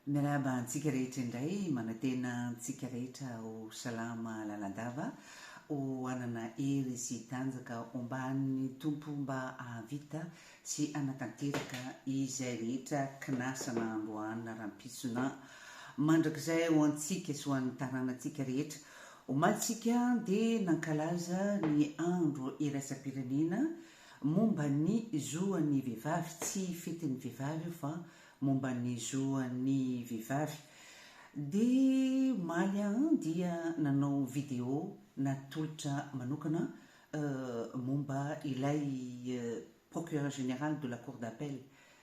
Miarahaba antsika rehetra indray manantena antsika rehetra ho salama lalandava ho anana hery sy tanjaka omban'ny tompo mba ahavita sy anatanteraka izay rehetra kinasana androanina rahampisona mandrakizay ho antsika sy ho an'ny taranantsika rehetra omalitsika dia nankalaza ny andro iraisam-pirenena momba ny zoan'ny vehivavy tsy fetin'ny vehivavy io fa momba ny zoan'ny vehivavy dia maly dia nanao video natolotra manokana momba ilay procureur général de la cour d'appel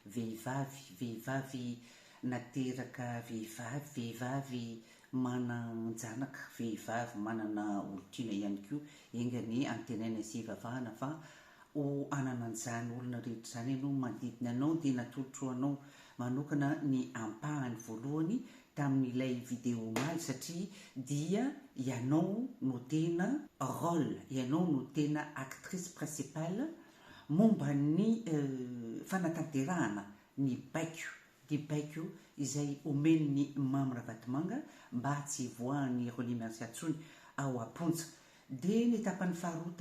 vehivavy nateraka vehivavy mananjanaka vehivavy manana olotiana ihany koa engany antenaina sy vavahana fa ho ananan'izany olona rehetra zany ianao manodidina anao dia natolotro anao manokana ny ampahany voalohany tamin'ilay video maly satria dia ianao no tena rôle ianao no tena actrice principale momba ny fanatanterahana ny baiko izay omen'ny Mamy Ravatomanga mba tsy voahan'ny Roly Merci Atsony ao Aponja dia ny tapany faharoa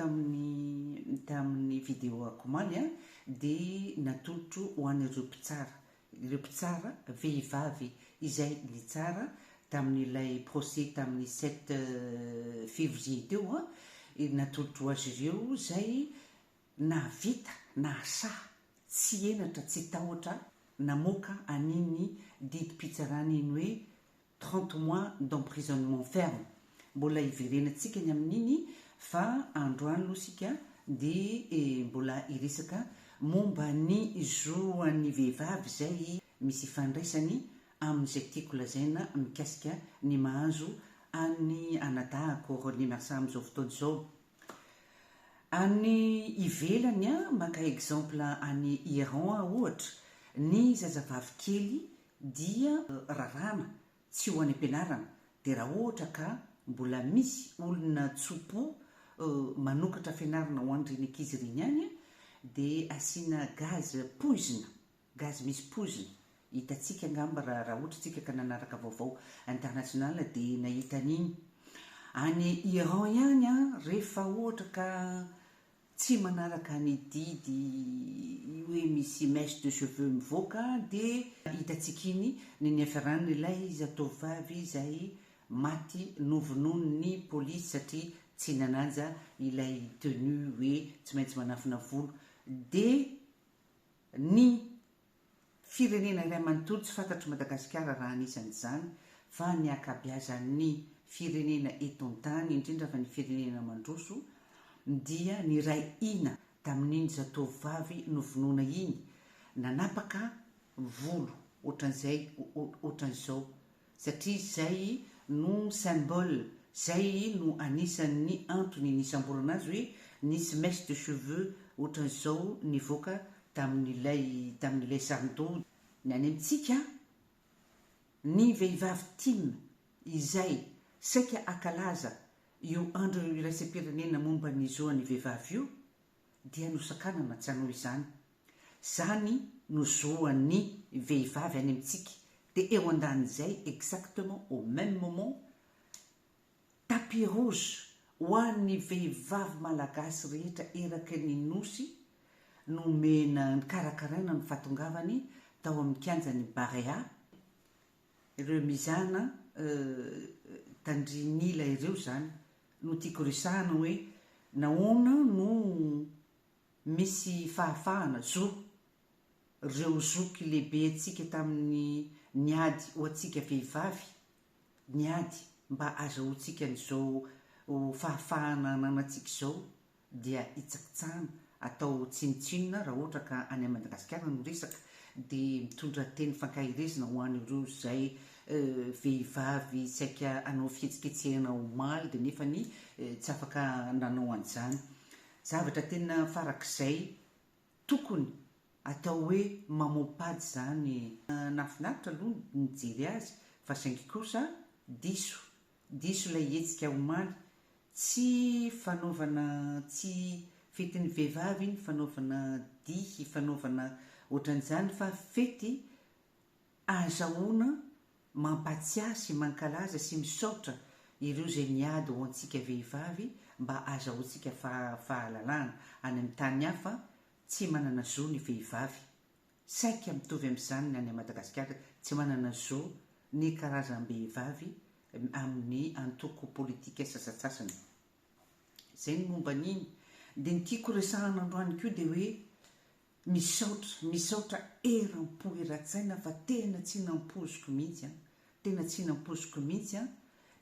tamin'ny video akomaly dia natolotro ho an'ireo mpitsara vehivavy izay litsara tamin'ilay procès tamin'ny 7 février teo natolotro azy ireo zay navita nasaha tsy enatra tsy tahotra namoaka aniny didim-pitsarana iny hoe 30 mois d'emprisonnement ferme mbola iverenantsika ny amin'iny fa androany aloha sika dia mbola iresaka momba ny zoan'ny vehivavy zay misy fandraisany amin'izay tiako lazaina mikasika ny mahazo any anadahako Roly Merci amin'izao fotoana izao any ivelany maka exemple any Iran ohatra ny zazavavy kely dia rarana tsy ho any ampianarana dia raha ohatra ka mbola misy olona tsopo manokatra fianarana ho an'ireny ankizy ireny any dia asiana gaz misy poizina hitantsika angamba raha ohatra tsika ka nanaraka vaovao international dia nahita an'iny any Iran ihany rehefa ohatra ka tsy manaraka ny didy hoe misy mèche de cheveux mivoaka dia hitantsika iny ny afiarana ilay zatovovavy izay maty novonon'ny polisy satria tsy nananja ilay tenue hoe tsy maintsy manafina volo dia ny firenena iray manontolo tsy fantatro Madagasikara raha anisan'izany fa ny akabeazan'ny firenena eto an-tany indrindra fa ny firenena mandroso dia ny ray ina tamin'iny zatovovavy novonona iny nanapaka volo ohatran'izao satria zay no symbole zay no anisan'ny antony nisamborana azy hoe nisy mèche de cheveux ohatran'izao nivoaka tamin'ilay sarindoo ny any amintsika ny vehivavy time izay saika akalaza io andro iraisam-pirenena momba ny zoan'ny vehivavy io dia nosakanana tsy hanao zany no zoan'ny vehivavy any amintsika dia eo andan'izay exactement au même moment tapis rouge ho an'ny vehivavy malagasy rehetra eraky ny nosy nomena ny karakaraina ny fahatongavany tao amin'ny kianjany Barea ireo mizana tandrinila ireo zany no tiako resahana hoe nahoana no misy fahafahana ireo zoky lehibe atsika tamin'ny niady ho atsika vehivavy niady mba azahoantsika n'izao fahafahana nanantsika izao dia hitsakitsahana atao tsinitsinona raha ohatra ka any Madagasikara no resaka dia mitondra teny fankahirezana ho an'ireo zay vehivavy saika anao fihetsiketsehana omaly dia nefany tsy afaka nanao an'izany zavatra tena farak'izay tokony atao hoe mamoapady zany nafinaritra aloha nijery azy fa saingy kosa diso ilay hetsika omaly tsy fanaovana tsy fetin'ny vehivavy iny fanaovana dihy fanaovana ohatran'izany fa fety azahoana mampatsiahy sy mankalaza sy misaotra ireo zay niady ho antsika vehivavy mba azahoantsika fahalalana any amin'ny tany hafa tsy manana zo ny vehivavy saika mitovy amin'izany ny any Madagasikara tsy manana zo ny karazam-behivavy amin'ny antoko politika sasatsasany zay ny momba an'iny dia nytiako resahana androany koa dia hoe misaotra eram-po eran-tsaina fa tena tsy nampoziko mihitsy tena tsy nampoziko mihitsy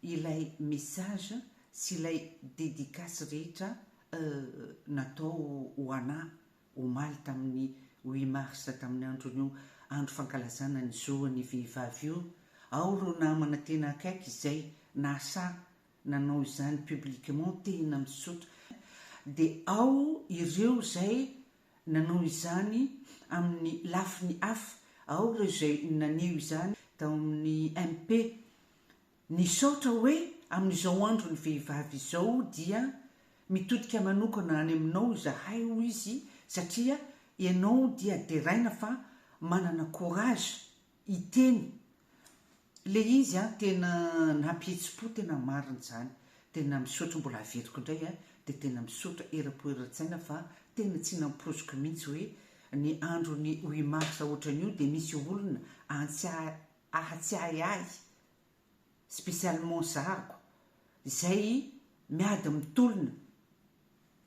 ilay message sy ilay dédicace rehetra natao ho anahy omaly tamin'ny 8 mars tamin'ny andron'io andro fankalazana ny zoan'ny vehivavy io ao ro namana tena akaiky izay nasa nanao izany publiquement tena misaotra dia ao ireo zay nanao izany amin'ny lafiny hafa ao ireo zay naneo izany tao amin'ny MP nisaotra hoe amin'izao andro ny vehivavy izao dia mitodika manokana any aminao izahay ho izy satria ianao dia deraina fa manana courage iteny le izy tena nampihetsi-po tena marina zany tena misaotra mbola averiko indray dia tena misaotra eram-po eran-tsaina fa tena tsy nampoziko mihitsy hoe ny andro ny 8 mars ohatran'io dia misy olona ahatsiahy ahy spécialement zahako izay miady mitolona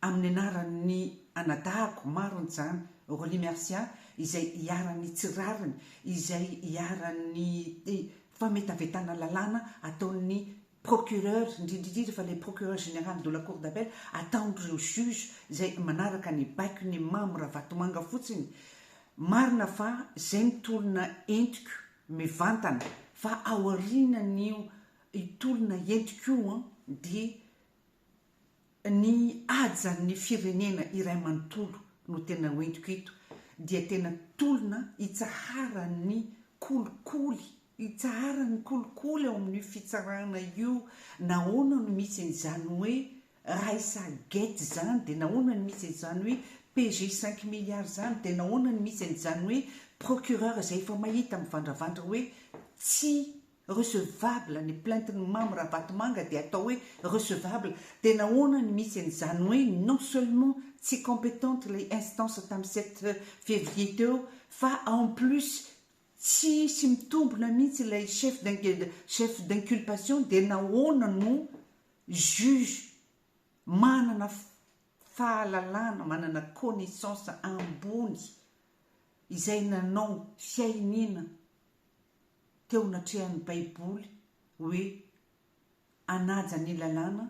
amin'ny anaran'ny anadahako marony zany Aurélie Mercia izay hiarany tsirariny izay hiarany fametavetana lalàna ataon'ny procureur indrindrindrindra fa le procureur général de la cour d'appel ataon'ireo juge izay manaraka ny baiko ny mamy Ravatomanga fotsiny marina fa zay nitolona entiko mivantana fa ao aorianan'io itolona entiko dia ny ajan'ny firenena iray manontolo no tena hoentiko ito dia tena tolona itsaharany kolikoly ao amin'ny fitsarana io nahoana no misy an'izany hoe raisa gety zany dia nahoana no misy an'izany hoe PG 5 milliards zany dia nahoana no misy an'izany hoe procureur zay efa mahita mivandravandra hoe tsy recevable ny plainte-ny mamy Ravatomanga dia atao hoe recevable dia nahoana ny misy an'izany hoe non seulement tsy compétente les instances tamin'ny 7 février teo fa en plus tsy mitombona mihitsy ilay chef d'inculpation dia nahoana no juge manana fahalalana manana connaissance ambony izay nanao fiainina teo natrehan'ny baiboly hoe anaja ny lalàna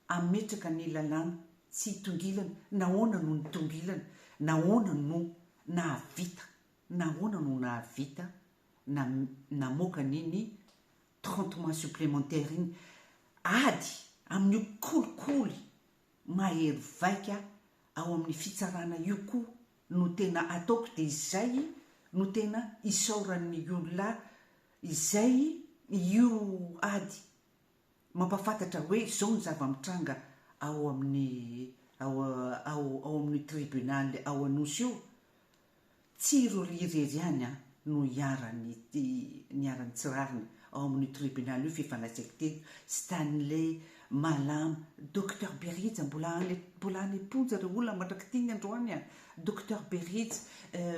ametraka ny lalàna tsy hitongilana nahoana no nitongilana nahoana no nahavita namoaka niny 30 mois supplémentaire iny ady amin'io kolikoly mahery vaika ao amin'ny fitsarana io koa no tena ataoko dia izay no tena isaoran'ny olona izay io ady mampafantatra hoe zao ny zava-mitranga ao amin'ny tribunal ao anosy io tsy irorirery ihany no hiarany tsirariny ao amin'ny tribunal io fifanasaiko teny Stanley Malama docteur Beritsa mbola any ponja reo olona mandraky tiny androany docteur Beritsa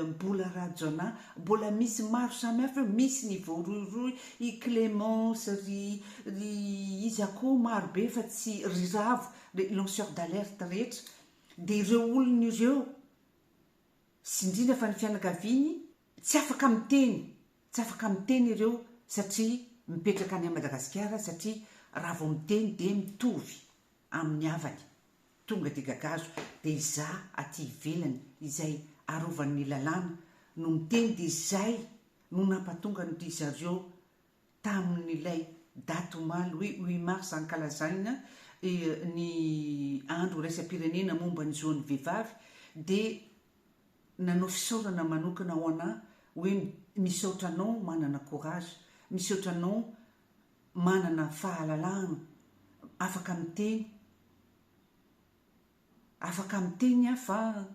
mbola rajona mbola misy maro samihafa misy ny voaroiroy i Clémence ry izy akoho maro be fa tsy riravo le lanceur d'alerte rehetra dia ireo olona ireo sy indrindra fa ny fianakaviany tsy afaka miteny ireo satria mipetraka any Madagasikara satria raha vao miteny dia mitovy amin'ny havany tonga dia gagazo dia izaho aty ivelany izay arovan'ny lalàna no miteny dia izay no nampatonga ny zareo tamin'ilay daty omaly hoe 8 mars ankalazaina ny andro raisam-pirenena momba ny zoan'ny vehivavy dia nanao fisaorana manokana ho anahy hoe misaotra anao manana courage misaotra anao manana fahalalahana afaka miteny fa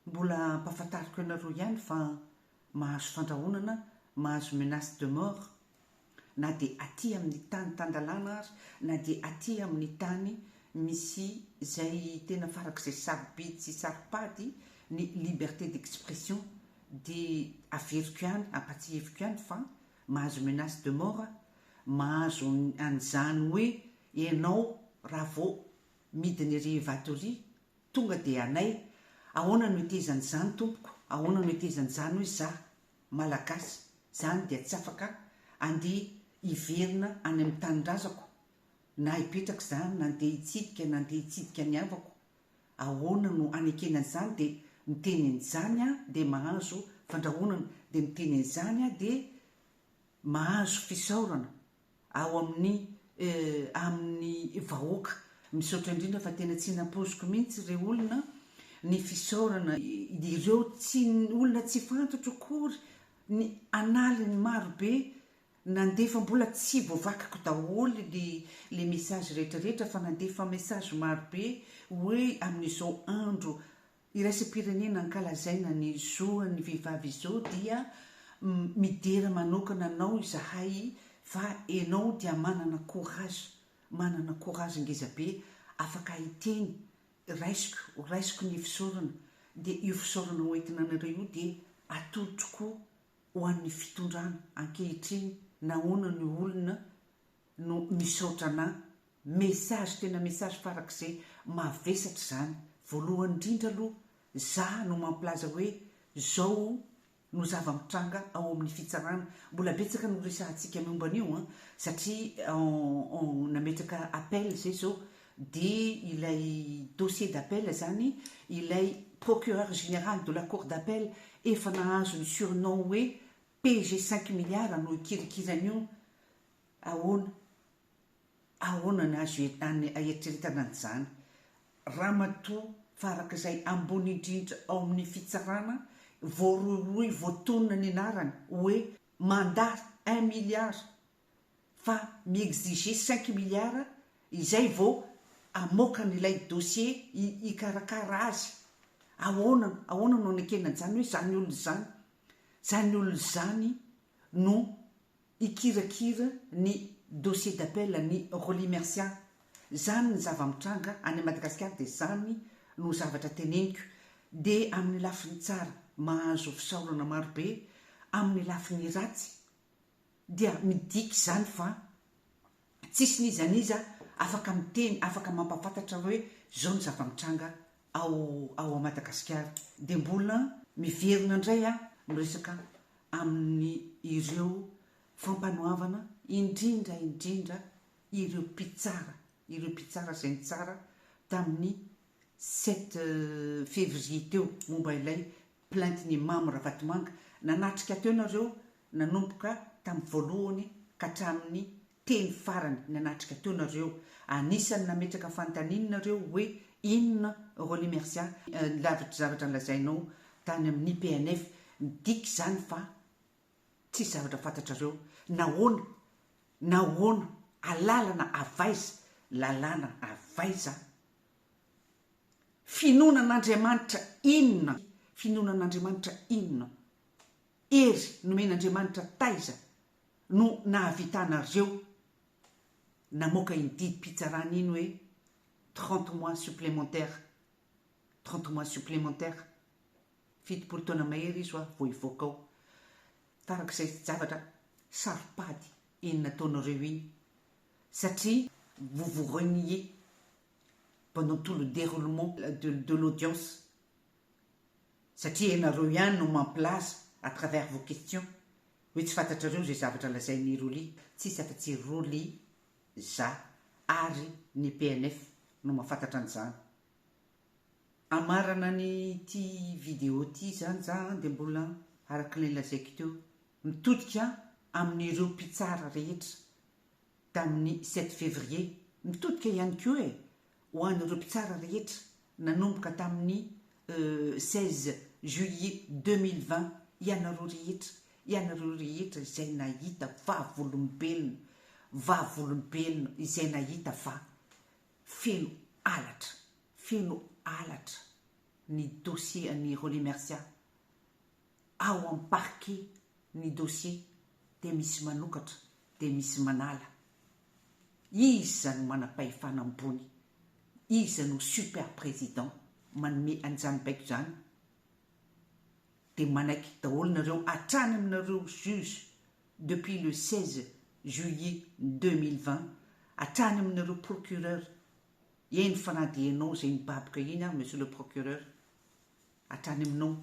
mbola mpahafantariko ianareo ihany fa mahazo fandrahonana mahazo menace de mort na dia aty amin'ny tany tandalàna azy na dia aty amin'ny tany misy zay tena farak'izay sarobidy sy saropady ny liberté d'expression dia averiko ihany ampatsieviko ihany fa mahazo menace de mort mahazo an'izany hoe ianao raha vao midiny ry vatoria tonga dia anay ahoana no itezan'izany tompoko ahoana no itezan'izany hoe za malagasy zany dia tsy afaka andeha iverina any amin'ny tanindrazako na hipetraka zany nandeha hitsidika ny avako ahoana no anekenan'izany dia miteny an'izany a dia mahazo fandrahonana dia miteny an'izany a dia mahazo fisaorana ao amin'ny vahoaka misaotra indrindra fa tena tsy nampoziko mihitsy ireo olona ny fisaorana ireo tsy olona tsy fantotro kory ny analiny marobe nandefa mbola tsy voavakako daholy le message rehetrarehetra fa nandefa message marobe hoe amin'izao andro iraisam-pirenena ankalazaina ny zoan'ny vehivavy izao dia midera manokana anao izahay fa ianao dia manana courage ngezabe afaka hiteny raisiko ny fisaorana dia io fisaorana hoentina anareo io dia atolo tokoa ho an'ny fitondrana ankehitriny nahoana ny olona no misaotra ana message tena message farak'izay mavesatra zany voalohany indrindra aloha za no mampilaza hoe zao no zava-mitranga ao amin'ny fitsarana mbola betsaka no resahantsika momba an'io satria nametraka appel zay zao dia ilay dossier d'appel zany ilay procureur général de la cour d'appel efa nahazo ny surnom hoe PG 5 milliards no ikirikirany io ahoana nahazo aeritreretana an'izany ramatoa farak'izay ambony indrindra ao amin'ny fitsarana voaroiroy voatonona ny anarany hoe mandat 1 milliard fa miexige 5 milliards izay vao amoaka n'ilay dossier ikarakara azy ahoana no anekenan'izany hoe zany olona zany no ikirakira ny dossier d'appel ny remerciant zany ny zava-mitranga any Madagasikara dia zany no zavatra teneniko dia amin'ny lafiny tsara mahazo fisaorana marobe amin'ny lafiny ratsy dia midiky zany fa tsisy nizaniza afaka miteny afaka mampafantatra hoe zao ny zava-mitranga ao Madagasikara dia mbola miverina indray miresaka amin'ny ireo fampanohavana indrindra ireo mpitsara zay ny tsara tamin'ny 7 février teo momba ilay plainte-ny Mamo Ravatomanga nanatrika teo nareo nanomboka tamin'ny voalohany ka hatramin'ny teny farany nanatrika teo nareo anisany nametraka fantaninareo hoe inona remerciant lavitra zavatra nlazainao tany amin'ny PNF midiky zany fa tsy zavatra fantatrareo nahoana alalana avaiza finonan'Andriamanitra inona ery nomen'Andriamanitra taiza no nahavitanareo namoaka indidy pitsarana iny hoe 30 mois supplémentaire fitopolo taona mahery izy vao ivoaka ao farak'izay zavatra saropady nataonareo iny satria vous reniez pendant tout le déroulement de l'audience satria ianareo ihany no mampilaza à travers vos questions hoe tsy fantatrareo zay zavatra lazain'ny Roly tsisy afa-tsy Roly za ary ny PNF no mahafantatra an'izany amarana ny ty vidéo ty zany za dia mbola araka ilay lazaiko teo mitodika amin'ireo mpitsara rehetra tamin'ny 7 février mitodika ihany koa ho an'ireo mpitsara rehetra nanomboka tamin'ny 16 juillet 2020 ianareo rehetra izay nahita vavolombelona izay nahita fa feno alatra ny dossier ny remerciant ao amin'ny parquet ny dossier dia misy manokatra dia misy manala izy zany manam-pahefana ambony izy no super président manome an'izany baiko zany dia manaiky daholonareo hatrany aminareo juge depuis le 16 juillet 2020 hatrany aminareo procureur eny fanady ianao zay mibaboka iny a monsieur le procureur hatrany aminao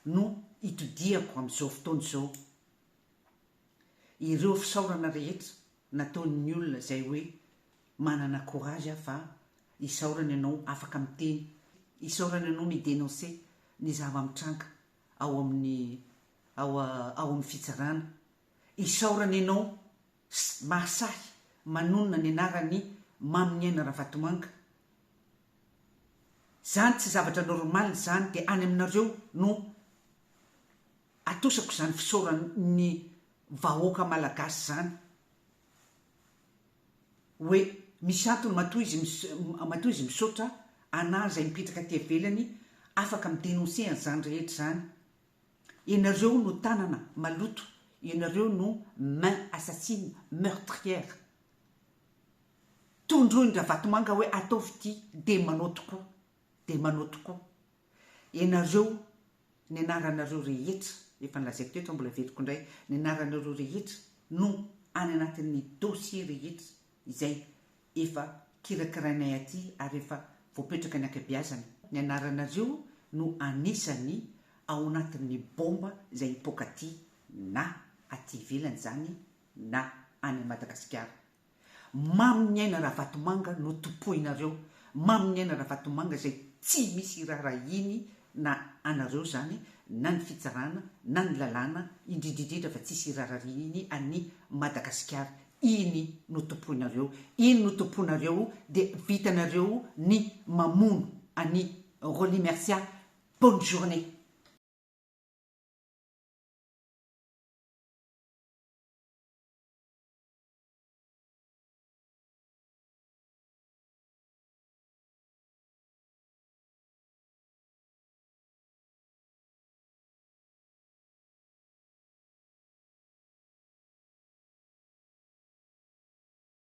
no itodiako amin'izao fotoana izao ireo fisaorana rehetra nataon'ny olona zay hoe manana courage fa isaorana ianao afaka miteny isaorana ianao midénoncer ny zava-mitranga ao amin'ny fitsarana isaorana ianao mahasahy manonona ny anarany Mamy Niaina Ravatomanga zany tsy zavatra normal zany dia any aminareo no atosako zany fisaorany vahoaka malagasy zany hoe misy antony matoa izy misaotra ana zay mipetraka aty ivelany afaka midénoncer an'izany rehetra zany ianareo no tanana maloto ianareo no main assassine meurtrière tondroiny Ravatomanga hoe ataovy ity dia manao tokoa ianareo ny anaranareo rehetra efa nilazaiko teto mbola veriko indray ny anaranareo rehetra no any anatin'ny dossier rehetra izay efa kirakirainay aty ary efa voapetraka ny ankabeazany ny anaranareo no anisany ao anatin'ny bomba zay hipoaka aty na aty ivelany zany na any Madagasikara Mamy Niaina Ravatomanga no topoinareo Mamy Niaina Ravatomanga zay tsy misy raharainy na anareo zany na ny fitsarana na ny lalàna indrindrindrindra fa tsisy raharainy any Madagasikara iny no topoinareo iny no topoinareo dia vitanareo ny mamono any Roly Mercia bonne journée